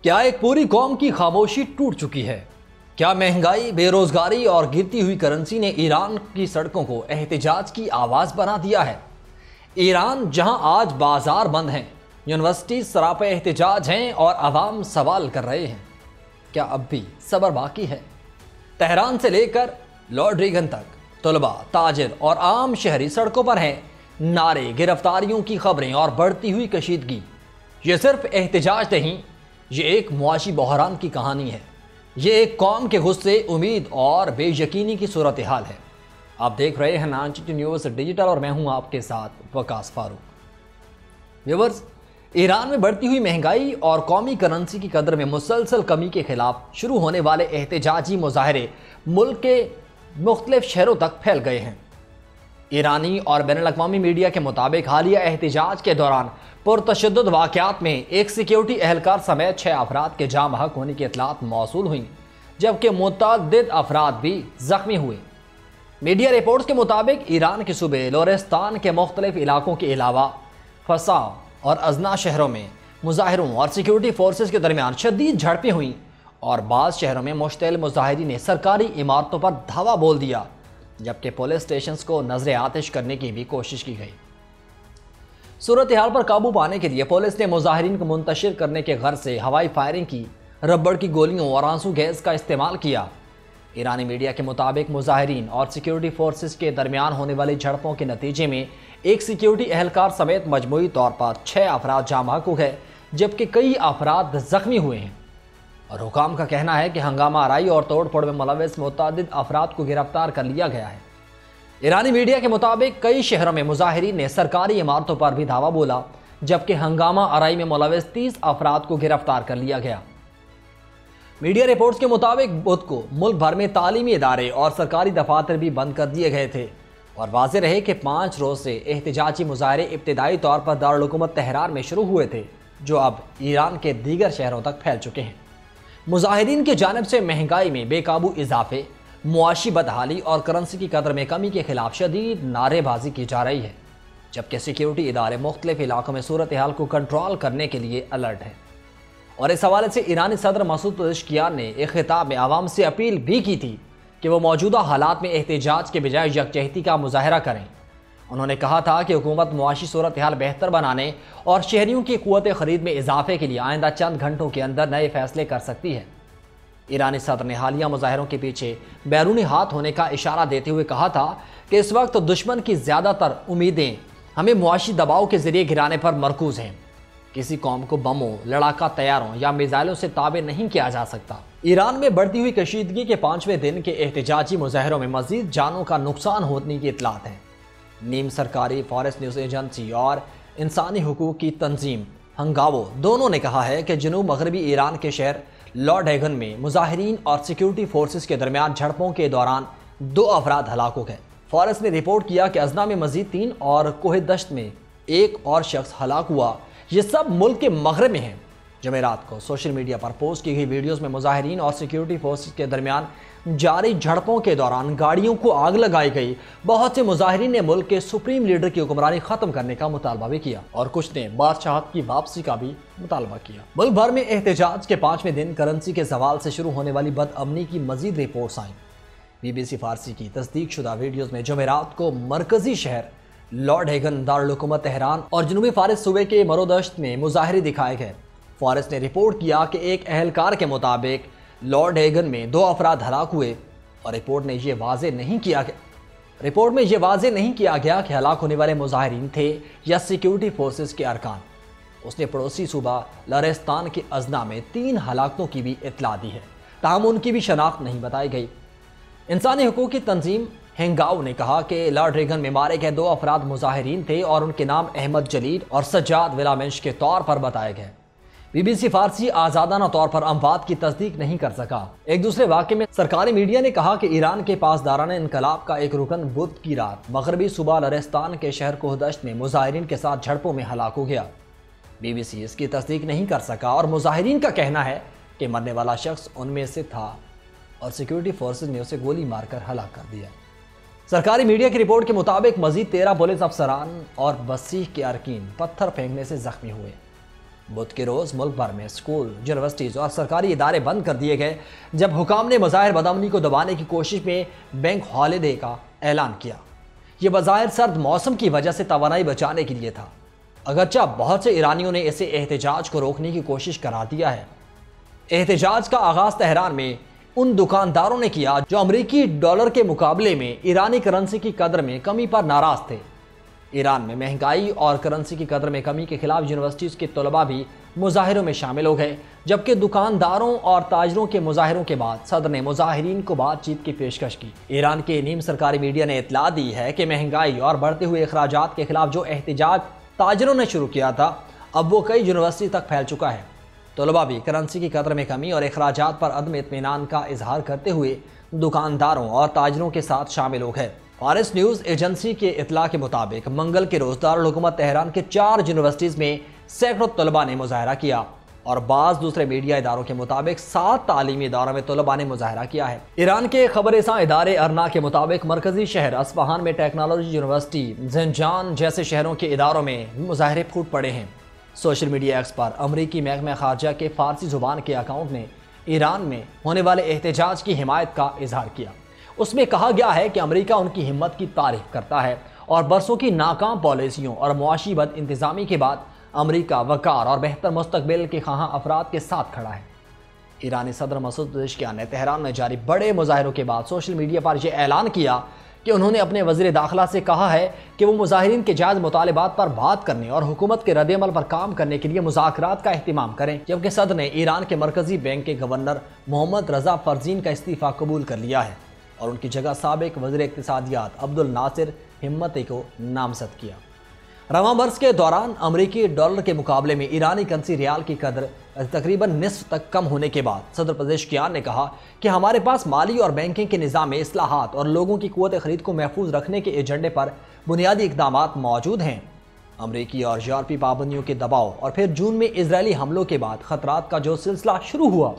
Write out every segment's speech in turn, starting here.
کیا ایک پوری قوم کی خاموشی ٹوٹ چکی ہے؟ کیا مہنگائی، بے روزگاری اور گرتی ہوئی کرنسی نے ایران کی سڑکوں کو احتجاج کی آواز بنا دیا ہے؟ ایران جہاں آج بازار بند ہیں، یونیورسٹی سراپے احتجاج ہیں اور عوام سوال کر رہے ہیں، کیا اب بھی صبر باقی ہے؟ تہران سے لے کر لارڈ ریگن تک طلباء، تاجر اور عام شہری سڑکوں پر ہیں۔ نعرے، گرفتاریوں کی خبریں اور بڑھتی ہوئی کشیدگی، یہ صرف احتجاج نہیں، یہ ایک معاشی بحران کی کہانی ہے۔ یہ ایک قوم کے غصے، امید اور بے یقینی کی صورتحال ہے۔ آپ دیکھ رہے ہیں 92 نیوز ڈیجیٹل اور میں ہوں آپ کے ساتھ وقاص فاروق۔ ویورز، ایران میں بڑھتی ہوئی مہنگائی اور قومی کرنسی کی قدر میں مسلسل کمی کے خلاف شروع ہونے والے احتجاجی مظاہرے ملک کے مختلف شہروں تک پھیل گئے ہیں۔ ایرانی اور بین الاقوامی میڈیا کے مطابق حالیہ احتجاج کے دوران پرتشدد واقعات میں ایک سیکیورٹی اہلکار سمیت 6 افراد کے جاں بحق ہونے کی اطلاعات موصول ہوئیں، جبکہ متعدد افراد بھی زخمی ہوئے۔ میڈیا رپورٹس کے مطابق ایران کے صوبے لورستان کے مختلف علاقوں کے علاوہ فسا اور ازنا شہروں میں مظاہروں اور سیکیورٹی فورسز کے درمیان شدید جھڑپیں ہوئیں اور بعض شہروں میں مشتعل مظاہرین نے سرکاری عمارتوں پر دھاوا بول دیا، جبکہ پولیس اسٹیشنز کو نظر آتش کرنے کی بھی کوشش کی گئی۔ صورتحال پر قابو پانے کے لیے پولیس نے مظاہرین کو منتشر کرنے کے غرض سے ہوائی فائرنگ کی، ربڑ کی گولیوں اور آنسو گیس کا استعمال کیا۔ ایرانی میڈیا کے مطابق مظاہرین اور سیکیورٹی فورسز کے درمیان ہونے والی جھڑپوں کے نتیجے میں ایک سیکیورٹی اہلکار سمیت مجموعی طور پر 6 افراد جاں بحق ہو گئے، جبکہ کئی افراد زخمی ہوئے ہیں، اور حکام کا کہنا ہے کہ ہنگامہ آرائی اور توڑ پھوڑ میں ملوث متعدد افراد کو گرفتار کر لیا گیا ہے۔ ایرانی میڈیا کے مطابق کئی شہروں میں مظاہرین نے سرکاری عمارتوں پر بھی دھاوا بولا، جبکہ ہنگامہ آرائی میں ملوث 30 افراد کو گرفتار کر لیا گیا۔ میڈیا رپورٹس کے مطابق بدھ کو ملک بھر میں تعلیمی ادارے اور سرکاری دفاتر بھی بند کر دیے گئے تھے، اور واضح رہے کہ 5 روز سے احتجاجی مظاہرے ابتدائی طور پر دارالحکومت تہران میں شروع ہوئے تھے، جو اب ایران کے دیگر شہروں تک پھیل چکے ہیں۔ مظاہرین کی جانب سے مہنگائی میں بے قابو اضافے، معاشی بدحالی اور کرنسی کی قدر میں کمی کے خلاف شدید نعرے بازی کی جا رہی ہے، جبکہ سیکیورٹی ادارے مختلف علاقوں میں صورتحال کو کنٹرول کرنے کے لیے الرٹ ہیں۔ اور اس حوالے سے ایرانی صدر مسعود پزشکیان نے ایک خطاب میں عوام سے اپیل بھی کی تھی کہ وہ موجودہ حالات میں احتجاج کے بجائے یکجہتی کا مظاہرہ کریں۔ انہوں نے کہا تھا کہ حکومت معاشی صورتحال بہتر بنانے اور شہریوں کی قوت خرید میں اضافے کے لیے آئندہ چند گھنٹوں کے اندر نئے فیصلے کر سکتی ہے۔ ایرانی صدر نے حالیہ مظاہروں کے پیچھے بیرونی ہاتھ ہونے کا اشارہ دیتے ہوئے کہا تھا کہ اس وقت دشمن کی زیادہ تر امیدیں ہمیں معاشی دباؤ کے ذریعے گرانے پر مرکوز ہیں۔ کسی قوم کو بموں، لڑاکا طیاروں یا میزائلوں سے تابع نہیں کیا جا سکتا۔ ایران میں بڑھتی ہوئی کشیدگی کے 5ویں دن کے احتجاجی مظاہروں میں مزید جانوں کا نقصان ہونے کی اطلاعات ہیں۔ نیم سرکاری فارسٹ نیوز ایجنسی اور انسانی حقوق کی تنظیم ہنگاوو دونوں نے کہا ہے کہ جنوب مغربی ایران کے شہر لارڈ ہیگن میں مظاہرین اور سیکیورٹی فورسز کے درمیان جھڑپوں کے دوران 2 افراد ہلاک ہو گئے۔ فورس نے رپورٹ کیا کہ ازنا میں مزید 3 اور کوہ دشت میں 1 اور شخص ہلاک ہوا۔ یہ سب ملک کے مغرب میں ہیں۔ جمعرات کو سوشل میڈیا پر پوسٹ کی گئی ویڈیوز میں مظاہرین اور سیکیورٹی فورسز کے درمیان جاری جھڑپوں کے دوران گاڑیوں کو آگ لگائی گئی۔ بہت سے مظاہرین نے ملک کے سپریم لیڈر کی حکمرانی ختم کرنے کا مطالبہ بھی کیا اور کچھ نے بادشاہت کی واپسی کا بھی مطالبہ کیا۔ ملک بھر میں احتجاج کے 5ویں دن کرنسی کے زوال سے شروع ہونے والی بد امنی کی مزید رپورٹس آئیں۔ BBC فارسی کی تصدیق شدہ ویڈیوز میں جمعرات کو مرکزی شہر لارڈ ہیگن، دارالحکومت تہران اور جنوبی فارس صوبے کے مرودشت میں مظاہرے دکھائے گئے۔ فارس نے رپورٹ کیا کہ ایک اہلکار کے مطابق لارڈ ہیگن میں 2 افراد ہلاک ہوئے، اور رپورٹ میں یہ واضح نہیں کیا گیا کہ ہلاک ہونے والے مظاہرین تھے یا سیکیورٹی فورسز کے ارکان۔ اس نے پڑوسی صوبہ لورستان کے ازنا میں 3 ہلاکتوں کی بھی اطلاع دی ہے، تاہم ان کی بھی شناخت نہیں بتائی گئی۔ انسانی حقوق کی تنظیم ہنگاو نے کہا کہ لارڈ ریگن میں مارے گئے 2 افراد مظاہرین تھے اور ان کے نام احمد جلیل اور سجاد ولامنش کے طور پر بتائے گئے۔ BBC فارسی آزادانہ طور پر اموات کی تصدیق نہیں کر سکا۔ ایک دوسرے واقعے میں سرکاری میڈیا نے کہا کہ ایران کے پاسداران انقلاب کا ایک رکن بدھ کی رات مغربی صوبہ لورستان کے شہر کوہدشت میں مظاہرین کے ساتھ جھڑپوں میں ہلاک ہو گیا۔ BBC اس کی تصدیق نہیں کر سکا اور مظاہرین کا کہنا ہے کہ مرنے والا شخص ان میں سے تھا اور سیکیورٹی فورسز نے اسے گولی مار کر ہلاک کر دیا۔ سرکاری میڈیا کی رپورٹ کے مطابق مزید 13 پولیس افسران اور بسیج کے ارکین پتھر پھینکنے سے زخمی ہوئے۔ بدھ کے روز ملک بھر میں اسکول، یونیورسٹیز اور سرکاری ادارے بند کر دیے گئے جب حکام نے مظاہر بدامنی کو دبانے کی کوشش میں بینک ہالیڈے کا اعلان کیا۔ یہ بظاہر سرد موسم کی وجہ سے توانائی بچانے کے لیے تھا، اگرچہ بہت سے ایرانیوں نے اسے احتجاج کو روکنے کی کوشش قرار دیا ہے۔ احتجاج کا آغاز تہران میں ان دکانداروں نے کیا جو امریکی ڈالر کے مقابلے میں ایرانی کرنسی کی قدر میں کمی پر ناراض تھے۔ ایران میں مہنگائی اور کرنسی کی قدر میں کمی کے خلاف یونیورسٹیز کے طلباء بھی مظاہروں میں شامل ہو گئے، جبکہ دکانداروں اور تاجروں کے مظاہروں کے بعد صدر نے مظاہرین کو بات چیت کی پیشکش کی۔ ایران کے نیم سرکاری میڈیا نے اطلاع دی ہے کہ مہنگائی اور بڑھتے ہوئے اخراجات کے خلاف جو احتجاج تاجروں نے شروع کیا تھا اب وہ کئی یونیورسٹی تک پھیل چکا ہے۔ طلباء بھی کرنسی کی قدر میں کمی اور اخراجات پر عدم اطمینان کا اظہار کرتے ہوئے دکانداروں اور تاجروں کے ساتھ شامل ہو گئے۔ فارس نیوز ایجنسی کے اطلاع کے مطابق منگل کے روز دارالحکومت تہران کے 4 یونیورسٹیز میں سینکڑوں طلباء نے مظاہرہ کیا اور بعض دوسرے میڈیا اداروں کے مطابق 7 تعلیمی اداروں میں طلباء نے مظاہرہ کیا ہے۔ ایران کے خبر رساں ادارے ارنا کے مطابق مرکزی شہر اصفہان میں ٹیکنالوجی یونیورسٹی، زنجان جیسے شہروں کے اداروں میں مظاہرے پھوٹ پڑے ہیں۔ سوشل میڈیا ایکس پر امریکی محکمہ خارجہ کے فارسی زبان کے اکاؤنٹ نے ایران میں ہونے والے احتجاج کی حمایت کا اظہار کیا۔ اس میں کہا گیا ہے کہ امریکہ ان کی ہمت کی تعریف کرتا ہے اور برسوں کی ناکام پالیسیوں اور معاشی بد انتظامی کے بعد امریکہ وقار اور بہتر مستقبل کے خواہاں افراد کے ساتھ کھڑا ہے۔ ایرانی صدر مسعود پزشکیان نے تہران میں جاری بڑے مظاہروں کے بعد سوشل میڈیا پر یہ اعلان کیا کہ انہوں نے اپنے وزیر داخلہ سے کہا ہے کہ وہ مظاہرین کے جائز مطالبات پر بات کرنے اور حکومت کے رد عمل پر کام کرنے کے لیے مذاکرات کا اہتمام کریں، جبکہ صدر نے ایران کے مرکزی بینک کے گورنر محمد رضا فرزین کا استعفیٰ قبول کر لیا ہے اور ان کی جگہ سابق وزیر اقتصادیات عبدالناصر ہمتی کو نامزد کیا۔ رواں برس کے دوران امریکی ڈالر کے مقابلے میں ایرانی کرنسی ریال کی قدر تقریباً نصف تک کم ہونے کے بعد صدر پزشکیان نے کہا کہ ہمارے پاس مالی اور بینکنگ کے نظام میں اصلاحات اور لوگوں کی قوت خرید کو محفوظ رکھنے کے ایجنڈے پر بنیادی اقدامات موجود ہیں۔ امریکی اور یورپی پابندیوں کے دباؤ اور پھر جون میں اسرائیلی حملوں کے بعد خطرات کا جو سلسلہ شروع ہوا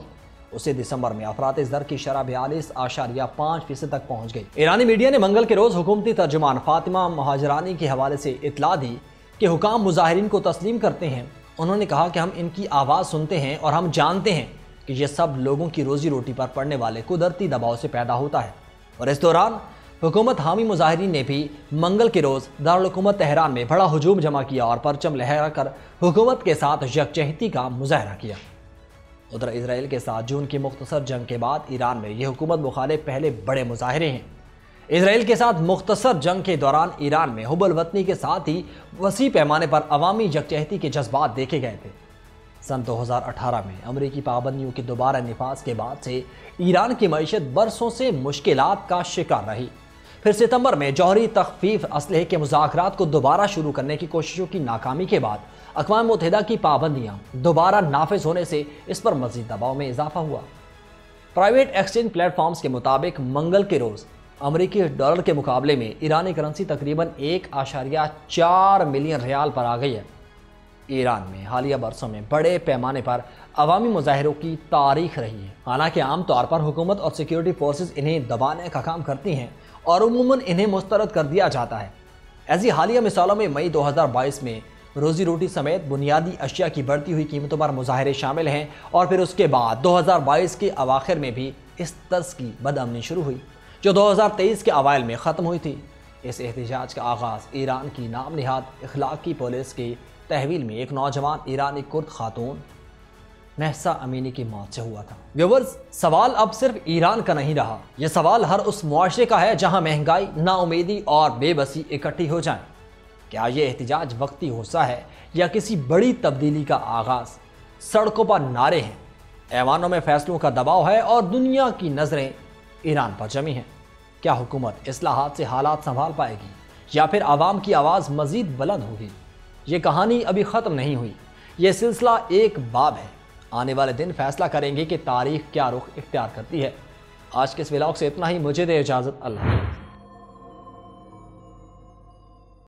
اسے دسمبر میں افراط زر کی شرح 42.5% تک پہنچ گئی۔ ایرانی میڈیا نے منگل کے روز حکومتی ترجمان فاطمہ مہاجرانی کے حوالے سے اطلاع دی کہ حکام مظاہرین کو تسلیم کرتے ہیں۔ انہوں نے کہا کہ ہم ان کی آواز سنتے ہیں اور ہم جانتے ہیں کہ یہ سب لوگوں کی روزی روٹی پر پڑنے والے قدرتی دباؤ سے پیدا ہوتا ہے۔ اور اس دوران حکومت حامی مظاہرین نے بھی منگل کے روز دارالحکومت تہران میں بڑا ہجوم جمع کیا اور پرچم لہرا کر حکومت کے ساتھ یکجہتی کا مظاہرہ کیا۔ ادھر اسرائیل کے ساتھ جون کی مختصر جنگ کے بعد ایران میں یہ حکومت مخالف پہلے بڑے مظاہرے ہیں۔ اسرائیل کے ساتھ مختصر جنگ کے دوران ایران میں حب الوطنی کے ساتھ ہی وسیع پیمانے پر عوامی یکجہتی کے جذبات دیکھے گئے تھے۔ سن 2018 میں امریکی پابندیوں کے دوبارہ نفاذ کے بعد سے ایران کی معیشت برسوں سے مشکلات کا شکار رہی۔ پھر ستمبر میں جوہری تخفیف اسلحے کے مذاکرات کو دوبارہ شروع کرنے کی کوششوں کی ناکامی کے بعد اقوام متحدہ کی پابندیاں دوبارہ نافذ ہونے سے اس پر مزید دباؤ میں اضافہ ہوا۔ پرائیویٹ ایکسچینج پلیٹ فارمز کے مطابق منگل کے روز امریکی ڈالر کے مقابلے میں ایرانی کرنسی تقریباً 1.4 ملین ریال پر آ گئی ہے۔ ایران میں حالیہ برسوں میں بڑے پیمانے پر عوامی مظاہروں کی تاریخ رہی ہے، حالانکہ عام طور پر حکومت اور سیکیورٹی فورسز انہیں دبانے کا کام کرتی ہیں اور عموماً انہیں مسترد کر دیا جاتا ہے۔ ایسی حالیہ مثالوں میں مئی 2022 میں روزی روٹی سمیت بنیادی اشیاء کی بڑھتی ہوئی قیمتوں پر مظاہرے شامل ہیں اور پھر اس کے بعد 2022 کے اواخر میں بھی اس طرز کی بدامنی شروع ہوئی جو 2023 کے اوائل میں ختم ہوئی تھی۔ اس احتجاج کا آغاز ایران کی نام نہاد اخلاقی پولیس کی تحویل میں ایک نوجوان ایرانی کرد خاتون مہسا امینی کی موت سے ہوا تھا۔ ویورز، سوال اب صرف ایران کا نہیں رہا، یہ سوال ہر اس معاشرے کا ہے جہاں مہنگائی، نا امیدی اور بے بسی اکٹھی ہو جائیں۔ کیا یہ احتجاج وقتی غصہ ہے یا کسی بڑی تبدیلی کا آغاز؟ سڑکوں پر نعرے ہیں، ایوانوں میں فیصلوں کا دباؤ ہے اور دنیا کی نظریں ایران پر جمی ہیں۔ کیا حکومت اصلاحات سے حالات سنبھال پائے گی یا پھر عوام کی آواز مزید بلند ہوگی؟ یہ کہانی ابھی ختم نہیں ہوئی، یہ سلسلہ ایک باب ہے۔ آنے والے دن فیصلہ کریں گے کہ تاریخ کیا رخ اختیار کرتی ہے۔ آج کے اس ولاگ سے اتنا ہی، مجھے دے اجازت، اللہ۔